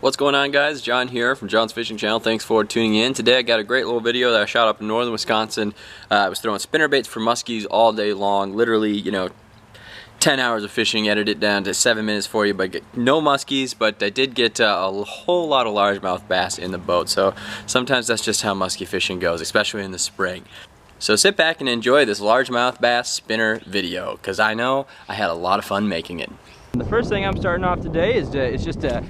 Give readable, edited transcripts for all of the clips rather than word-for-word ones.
What's going on, guys? John here from John's Fishing Channel. Thanks for tuning in. Today I got a great little video that I shot up in northern Wisconsin. I was throwing spinnerbaits for muskies all day long. Literally, 10 hours of fishing, edited it down to 7 minutes for you, but no muskies, but I did get a whole lot of largemouth bass in the boat. So sometimes that's just how muskie fishing goes, especially in the spring. So sit back and enjoy this largemouth bass spinner video, because I know I had a lot of fun making it. The first thing I'm starting off today is it's just a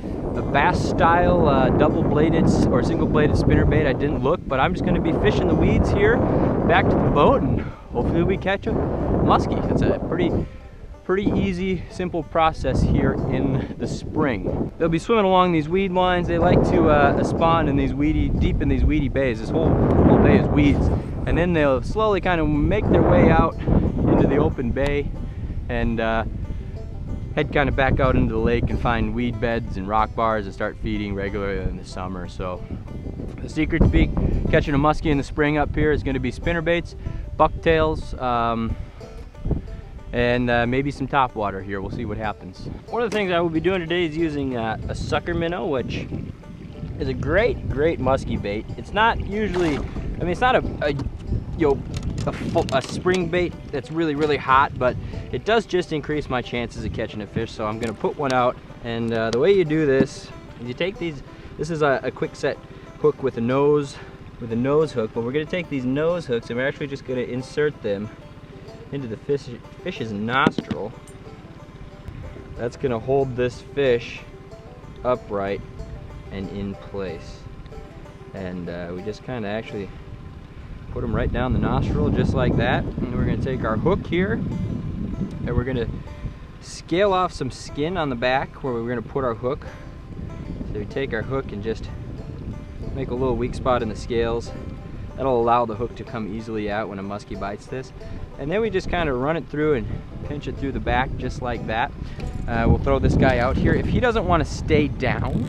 bass style double-bladed or single-bladed spinnerbait. I didn't look, but I'm just going to be fishing the weeds here, back to the boat, and hopefully we catch a muskie. It's a pretty easy, simple process here in the spring. They'll be swimming along these weed lines. They like to spawn in these deep in these weedy bays. This whole bay is weeds, and then they'll slowly kind of make their way out into the open bay and head kind of back out into the lake and find weed beds and rock bars and start feeding regularly in the summer. So the secret to catching a muskie in the spring up here is going to be spinnerbaits, bucktails, and maybe some topwater here. We'll see what happens. One of the things I will be doing today is using a sucker minnow, which is a great muskie bait. It's not usually, it's not a spring bait that's really hot, but it does just increase my chances of catching a fish. So I'm going to put one out, and the way you do this is you take these. This is a quick set hook with a nose hook, but we're going to take these nose hooks and we're actually just going to insert them into the fish's nostril. That's going to hold this fish upright and in place, and we just kind of actually put them right down the nostril just like that. And we're going to take our hook here and we're going to scale off some skin on the back where we're going to put our hook. So we take our hook and just make a little weak spot in the scales. That'll allow the hook to come easily out when a muskie bites this. And then we just kind of run it through and pinch it through the back just like that. We'll throw this guy out here. If he doesn't want to stay down,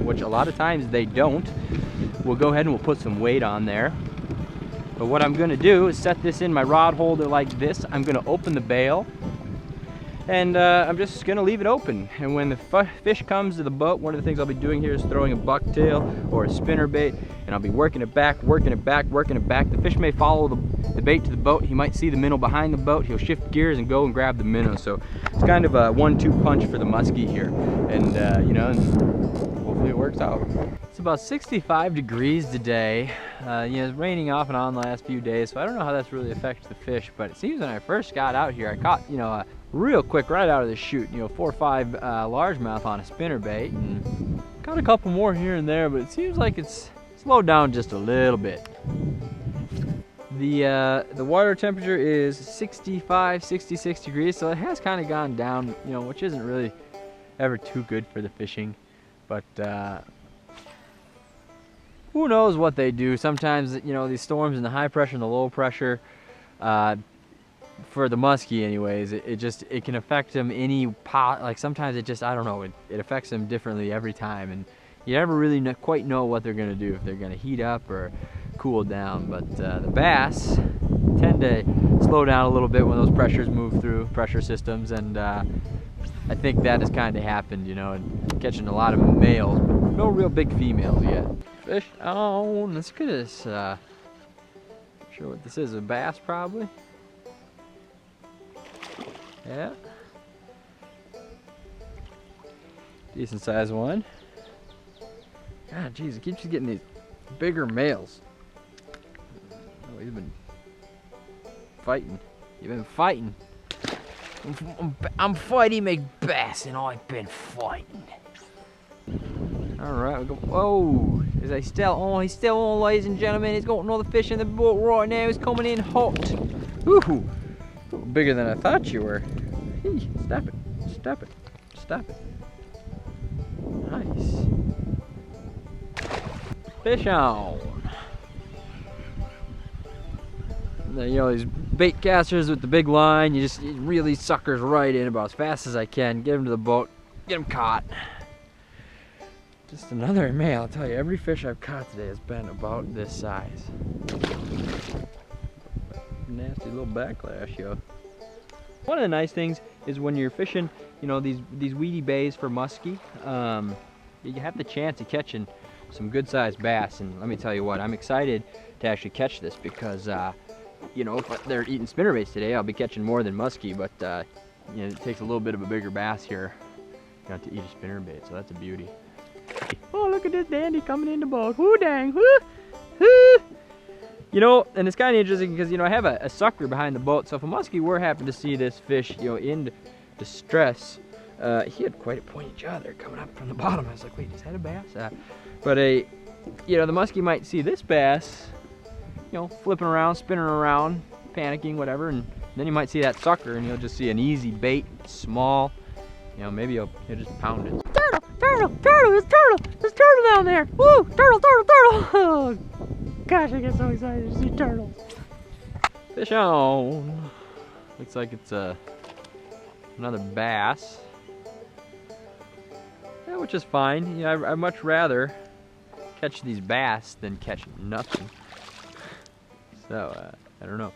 which a lot of times they don't, we'll go ahead and we'll put some weight on there. But what I'm going to do is set this in my rod holder like this. I'm going to open the bail, and I'm just going to leave it open. And when the fish comes to the boat, one of the things I'll be doing here is throwing a bucktail or a spinnerbait, and I'll be working it back. The fish may follow the bait to the boat. He might see the minnow behind the boat. He'll shift gears and go and grab the minnow. So it's kind of a 1-2 punch for the muskie here, and hopefully it works out. It's about 65 degrees today. It's raining off and on the last few days, so I don't know how that's really affected the fish, but it seems when I first got out here, I caught, real quick right out of the chute, 4 or 5 largemouth on a spinnerbait, and caught a couple more here and there, but it seems like it's slowed down just a little bit. The water temperature is 65, 66 degrees, so it has kind of gone down, which isn't really ever too good for the fishing, but who knows what they do. Sometimes, these storms and the high pressure and the low pressure, for the muskie anyways, it can affect them sometimes it just, I don't know, it affects them differently every time, and you never really quite know what they're going to do, if they're going to heat up or cool down. But the bass tend to slow down a little bit when those pressures move through pressure systems, and I think that has kind of happened, and catching a lot of males, but no real big females yet. Fish on. Let's get this. Not sure what this is. A bass, probably. Yeah. Decent sized one. God, jeez, it keeps getting these bigger males. Oh, he's been fighting. You've been fighting. I'm fighting McBass, and I've been fighting. All right, we go. Whoa! He's still on, ladies and gentlemen. He's got another fish in the boat right now. He's coming in hot. Ooh, bigger than I thought you were. Hey, stop it. Nice. Fish on. These bait casters with the big line, you reel these suckers right in about as fast as I can, get them to the boat, get them caught. Just another male. I'll tell you, every fish I've caught today has been about this size. Nasty little backlash, yo. One of the nice things is when you're fishing, these weedy bays for muskie, you have the chance of catching some good-sized bass. And let me tell you what, I'm excited to actually catch this because, you know, if they're eating spinnerbaits today, I'll be catching more than muskie. But you know, it takes a little bit of a bigger bass here, you know, to eat a spinnerbait. So that's a beauty. Oh, look at this dandy coming in the boat. Whoo dang, whoo, whoo. You know, and it's kind of interesting because, you know, I have a sucker behind the boat. So if a muskie were happen to see this fish, you know, in distress, he had quite a pointy jaw there coming up from the bottom. I was like, wait, is that a bass? But you know, the muskie might see this bass, you know, flipping around, spinning around, panicking, whatever, and then you might see that sucker, and you'll just see an easy bait, small. You know, maybe he'll just pound it. Turtle, turtle, turtle, there's turtle down there. Woo, turtle, turtle, turtle. Oh, gosh, I get so excited to see turtles. Fish on. Looks like it's another bass. Yeah, which is fine. You know, I'd much rather catch these bass than catch nothing. So, I don't know.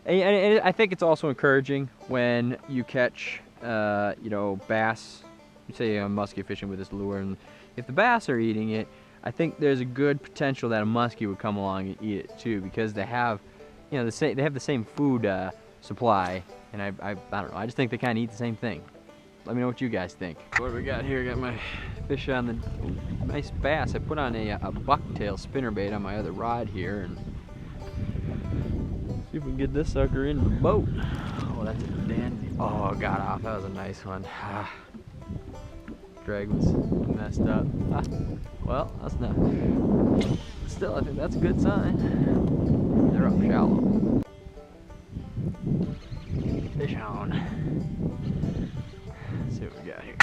And I think it's also encouraging when you catch, you know, bass. You say I'm muskie fishing with this lure, and if the bass are eating it, I think there's a good potential that a muskie would come along and eat it too, because they have, you know, they have the same food supply, and I don't know. I just think they kind of eat the same thing. Let me know what you guys think. What do we got here? Got my fish on the nice bass. I put on a bucktail spinnerbait on my other rod here, and see if we can get this sucker in the boat. Oh, that's a dandy. Oh, got off. That was a nice one. Drag was messed up. Well, that's not. Still, I think that's a good sign. They're up shallow. Fish on. Let's see what we got here.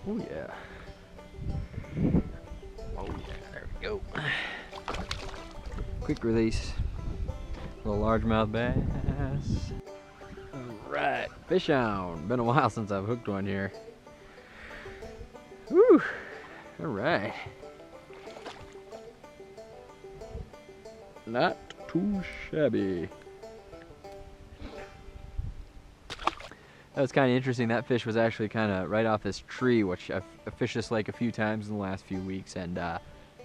Oh yeah. Oh yeah, there we go. Quick release. Little largemouth bass. Alright, fish on. Been a while since I've hooked one here. Whew. Alright. Not too shabby. That was kind of interesting. That fish was actually kind of right off this tree, which I've fished this lake a few times in the last few weeks, and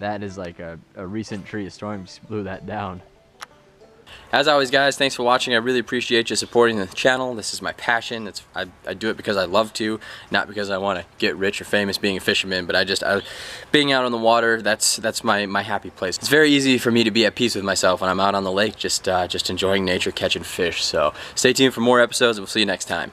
that is like a recent tree. A storm just blew that down. As always, guys, thanks for watching. I really appreciate you supporting the channel. This is my passion. I do it because I love to, not because I want to get rich or famous being a fisherman, but being out on the water, that's my happy place. It's very easy for me to be at peace with myself when I'm out on the lake, just enjoying nature, catching fish. So stay tuned for more episodes, and we'll see you next time.